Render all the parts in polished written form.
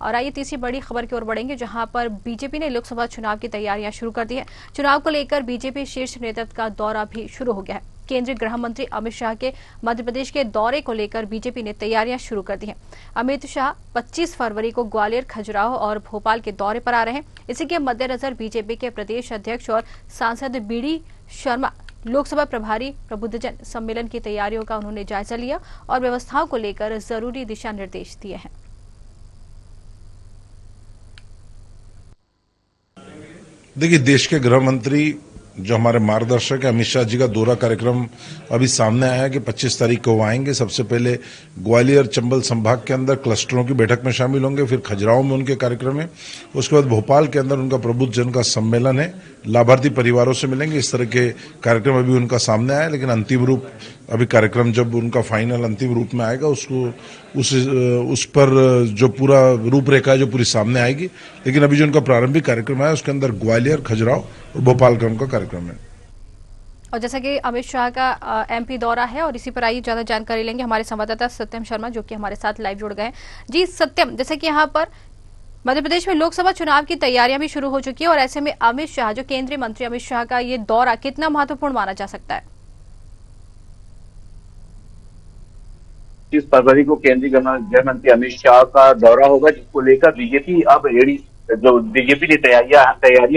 और आइए तीसरी बड़ी खबर की ओर बढ़ेंगे, जहां पर बीजेपी ने लोकसभा चुनाव की तैयारियां शुरू कर दी है। चुनाव को लेकर बीजेपी शीर्ष नेतृत्व का दौरा भी शुरू हो गया है। केंद्रीय गृह मंत्री अमित शाह के मध्य प्रदेश के दौरे को लेकर बीजेपी ने तैयारियां शुरू कर दी हैं। अमित शाह 25 फरवरी को ग्वालियर, खजुराहो और भोपाल के दौरे पर आ रहे हैं। इसी के मद्देनजर बीजेपी के प्रदेश अध्यक्ष और सांसद बीडी शर्मा लोकसभा प्रभारी प्रबुद्धजन सम्मेलन की तैयारियों का उन्होंने जायजा लिया और व्यवस्थाओं को लेकर जरूरी दिशा निर्देश दिए हैं। देखिए, देश के गृह मंत्री जो हमारे मार्गदर्शक है अमित शाह जी का दौरा कार्यक्रम अभी सामने आया कि 25 तारीख को वो आएंगे। सबसे पहले ग्वालियर चंबल संभाग के अंदर क्लस्टरों की बैठक में शामिल होंगे, फिर खजुराहो में उनके कार्यक्रम है, उसके बाद भोपाल के अंदर उनका प्रबुद्धजन का सम्मेलन है, लाभार्थी परिवारों से मिलेंगे। इस तरह के कार्यक्रम अभी उनका सामने आया, लेकिन अंतिम रूप अभी कार्यक्रम जब उनका फाइनल अंतिम रूप में आएगा उस पर जो पूरा रूपरेखा है जो पूरी सामने आएगी। लेकिन अभी जो उनका प्रारंभिक कार्यक्रम है उसके अंदर ग्वालियर, खजुराहो और भोपाल का उनका कार्यक्रम है। और जैसा कि अमित शाह का एमपी दौरा है और इसी पर आइए ज्यादा जानकारी लेंगे हमारे संवाददाता सत्यम शर्मा, जो कि हमारे साथ लाइव जुड़ गए हैं। जी सत्यम, जैसे कि यहाँ पर मध्य प्रदेश में लोकसभा चुनाव की तैयारियां भी शुरू हो चुकी है और ऐसे में अमित शाह, जो केंद्रीय मंत्री अमित शाह का ये दौरा कितना महत्वपूर्ण माना जा सकता है? 25 फरवरी को केंद्रीय गृह मंत्री अमित शाह का दौरा होगा, जिसको लेकर बीजेपी अब बीजेपी की तैयारियां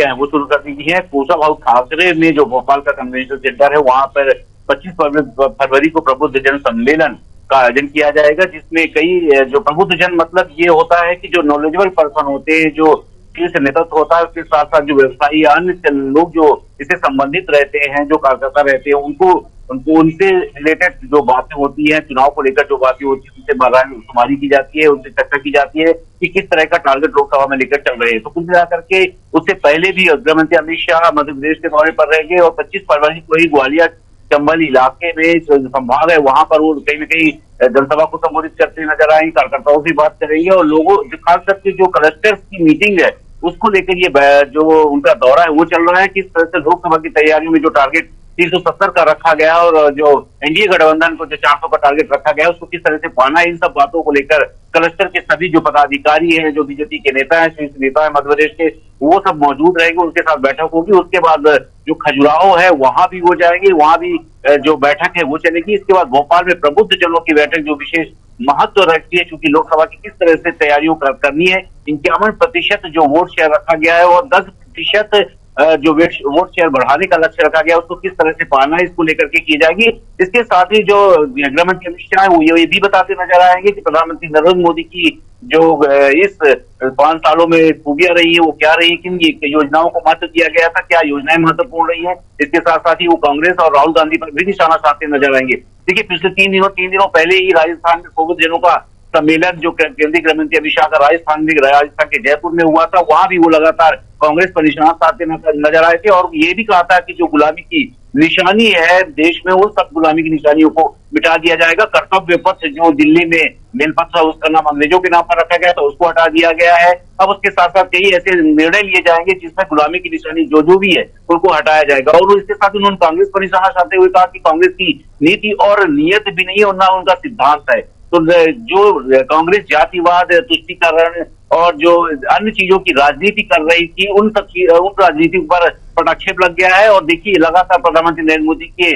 हैं वो शुरू कर दी है। कोसा हाउस ठाकरे में जो भोपाल का कन्वेंशन सेंटर है वहां पर 25 फरवरी को प्रबुद्धजन सम्मेलन का आयोजन किया जाएगा, जिसमें कई जो प्रबुद्धजन मतलब ये होता है कि जो नॉलेजेबल पर्सन होते हैं, जो शीर्ष नेतृत्व होता है, उसके साथ साथ जो व्यवसायी अन्य लोग जो इससे संबंधित रहते हैं, जो कार्यकर्ता रहते हैं, उनको उनसे रिलेटेड जो बातें होती हैं, चुनाव को लेकर जो बातें होती है, उनसे शुमारी की जाती है, उनसे चर्चा की जाती है कि किस तरह का टारगेट लोकसभा में लेकर चल रहे हैं। तो कुल मिलाकर के उससे पहले भी गृह मंत्री अमित शाह मध्य प्रदेश के दौरे पर रहेंगे और 25 फरवरी को ही ग्वालियर चंबल इलाके में जो संभाग है वहां पर वो कहीं न कहीं जनसभा को संबोधित करते नजर आएंगे, कार्यकर्ताओं से बात करेंगे और लोगों खास करके जो क्लस्टर की मीटिंग है उसको लेकर ये जो उनका दौरा है वो चल रहा है। किस तरह से लोकसभा की तैयारियों में जो टारगेट 370 का रखा गया और जो एनडीए गठबंधन को जो 400 का टारगेट रखा गया उसको किस तरह से पाना है, इन सब बातों को लेकर क्लस्टर के सभी जो पदाधिकारी हैं, जो बीजेपी के नेता हैं, शीर्ष नेता है मध्य प्रदेश के, वो सब मौजूद रहेंगे। उनके साथ बैठक होगी। उसके बाद जो खजुराहो है वहां भी वो जाएंगे, वहां भी जो बैठक है वो चलेगी। इसके बाद भोपाल में प्रबुद्धजनों की बैठक जो विशेष महत्व रखती है, क्योंकि लोकसभा की किस तरह से तैयारियों करनी है। 51% जो वोट शेयर रखा गया है और 10% जो वोट शेयर बढ़ाने का लक्ष्य रखा गया उसको किस तरह से पाना है, इसको लेकर के की जाएगी। इसके साथ ही जो गृह मंत्री अमित शाह है वो ये भी बताते नजर आएंगे कि प्रधानमंत्री नरेंद्र मोदी की जो इस 5 सालों में खूबियां रही है वो क्या रही, किन योजनाओं को महत्व दिया गया था, क्या योजनाएं महत्वपूर्ण रही है। इसके साथ साथ ही वो कांग्रेस और राहुल गांधी पर भी निशाना साधते नजर आएंगे। देखिए, पिछले 3 दिनों पहले ही राजस्थान में प्रबुद्धजनों का सम्मेलन जो केंद्रीय गृह मंत्री अमित शाह का राजस्थान के जयपुर में हुआ था, वहां भी वो लगातार कांग्रेस पर निशाना साधते नजर आए थे और ये भी कहा था कि जो गुलामी की निशानी है देश में, वो सब गुलामी की निशानियों को मिटा दिया जाएगा। कर्तव्य पथ जो दिल्ली में मेल पथ था उसका नाम अंग्रेजों के नाम पर रखा गया था, उसको हटा दिया गया है। अब उसके साथ साथ कई ऐसे निर्णय लिए जाएंगे जिसमें गुलामी की निशानी जो भी है उनको हटाया जाएगा। और इसके साथ उन्होंने कांग्रेस पर निशाना साधते हुए कहा कि कांग्रेस की नीति और नियत भी नहीं है और ना उनका सिद्धांत है। तो जो कांग्रेस जातिवाद, तुष्टीकरण और जो अन्य चीजों की राजनीति कर रही थी, उन राजनीति पर पटाक्षेप लग गया है। और देखिए, लगातार प्रधानमंत्री नरेंद्र मोदी के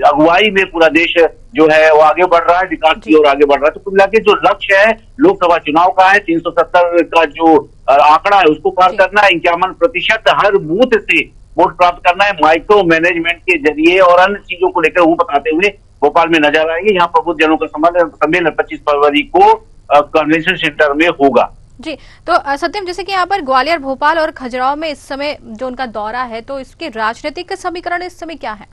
अगुवाई में पूरा देश जो है वो आगे बढ़ रहा है, विकास की ओर आगे बढ़ रहा है। तो कुल मिला के जो लक्ष्य है लोकसभा चुनाव का है, 370 का जो आंकड़ा है उसको पार करना है, 51% हर बूथ से वोट प्राप्त करना है, माइक्रो मैनेजमेंट के जरिए और अन्य चीजों को लेकर वो बताते हुए भोपाल में नजर आएंगे। यहाँ प्रबुद्धजनों का सम्मेलन 25 फरवरी को कन्वेंशन सेंटर में होगा। जी, तो सत्यम, जैसे कि यहाँ पर ग्वालियर, भोपाल और खजुराहो में इस समय जो उनका दौरा है, तो इसके राजनीतिक समीकरण इस समय क्या है?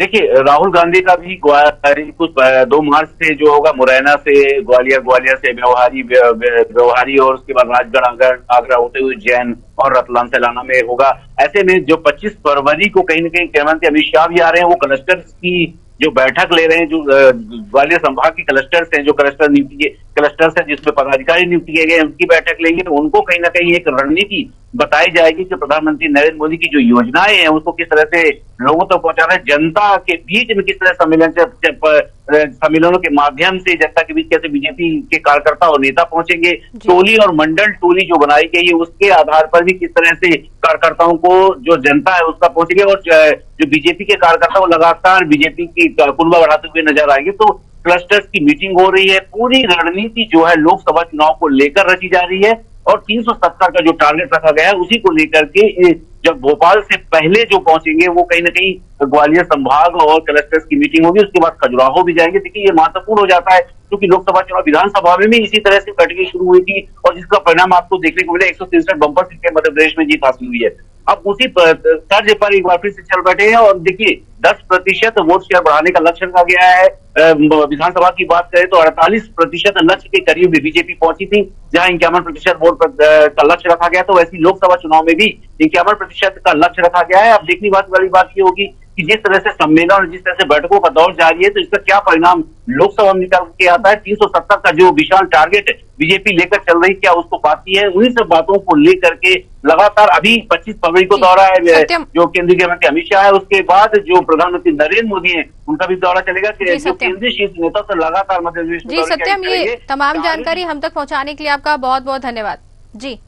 देखिए, राहुल गांधी का भी कुछ 2 मार्च से जो होगा मुरैना से ग्वालियर से व्यवहारी और उसके बाद राजगढ़, आगरा होते हुए जैन और रतलाम तेलंगाना में होगा। ऐसे में जो 25 फरवरी को कहीं न कहीं गृहमंत्री अमित शाह भी आ रहे हैं, वो क्लस्टर्स की जो बैठक ले रहे हैं, जो ग्वालियर संभाग की क्लस्टर्स हैं, जो क्लस्टर्स हैं जिसमें पदाधिकारी नियुक्त किए गए, उनकी बैठक लेंगे। तो उनको कहीं ना कहीं एक रणनीति बताई जाएगी कि प्रधानमंत्री नरेंद्र मोदी की जो योजनाएं हैं उसको किस तरह से लोगों तक पहुंचाना है, जनता के बीच में किस तरह सम्मेलनों के माध्यम से जनता के बीच कैसे बीजेपी के कार्यकर्ता और नेता पहुंचेंगे, टोली और मंडल टोली जो बनाई गई है उसके आधार पर भी किस तरह से कार्यकर्ताओं को जो जनता है उसका पहुंचेंगे, और जो बीजेपी के कार्यकर्ता वो लगातार बीजेपी की कुनबा बढ़ाते हुए नजर आएंगे। तो क्लस्टर्स की मीटिंग हो रही है, पूरी रणनीति जो है लोकसभा चुनाव को लेकर रची जा रही है, और 370 का जो टारगेट रखा गया है उसी को लेकर के जब भोपाल से पहले जो पहुंचेंगे वो कहीं ना कहीं ग्वालियर संभाग और क्लस्टर्स की मीटिंग होगी, उसके बाद खजुराहो भी जाएंगे। देखिए ये महत्वपूर्ण हो जाता है क्योंकि लोकसभा चुनाव विधानसभा में भी इसी तरह से बैठकें शुरू हुई थी और जिसका परिणाम आपको देखने को मिला, 163 बंपर सीट के मध्य प्रदेश में जीत हासिल हुई है। अब उसी तर्ज पर एक बार फिर से चल बैठे हैं और देखिए 10% वोट शेयर बढ़ाने का लक्ष्य रखा गया है। विधानसभा की बात करें तो 48% लक्ष्य के करीब बीजेपी पहुंची थी, जहां 51% वोट का लक्ष्य रखा गया। तो वैसे लोकसभा चुनाव में भी 51% का लक्ष्य रखा गया है। अब देखने वाली बात ये होगी कि जिस तरह से सम्मेलन और जिस तरह से बैठकों का दौर जारी है तो इसका क्या परिणाम लोकसभा में निकल के आता है। 370 का जो विशाल टारगेट बीजेपी लेकर चल रही, क्या उसको पाती है, उन्हीं सब बातों को लेकर के लगातार अभी 25 फरवरी को दौरा है जो केंद्रीय गृह मंत्री अमित शाह है, उसके बाद जो प्रधानमंत्री नरेंद्र मोदी है उनका भी दौरा चलेगा कि जो केंद्रीय शीर्ष नेता तो लगातार मध्य प्रदेश में। जी सत्यम, ये तमाम जानकारी हम तक पहुंचाने के लिए आपका बहुत बहुत धन्यवाद। जी।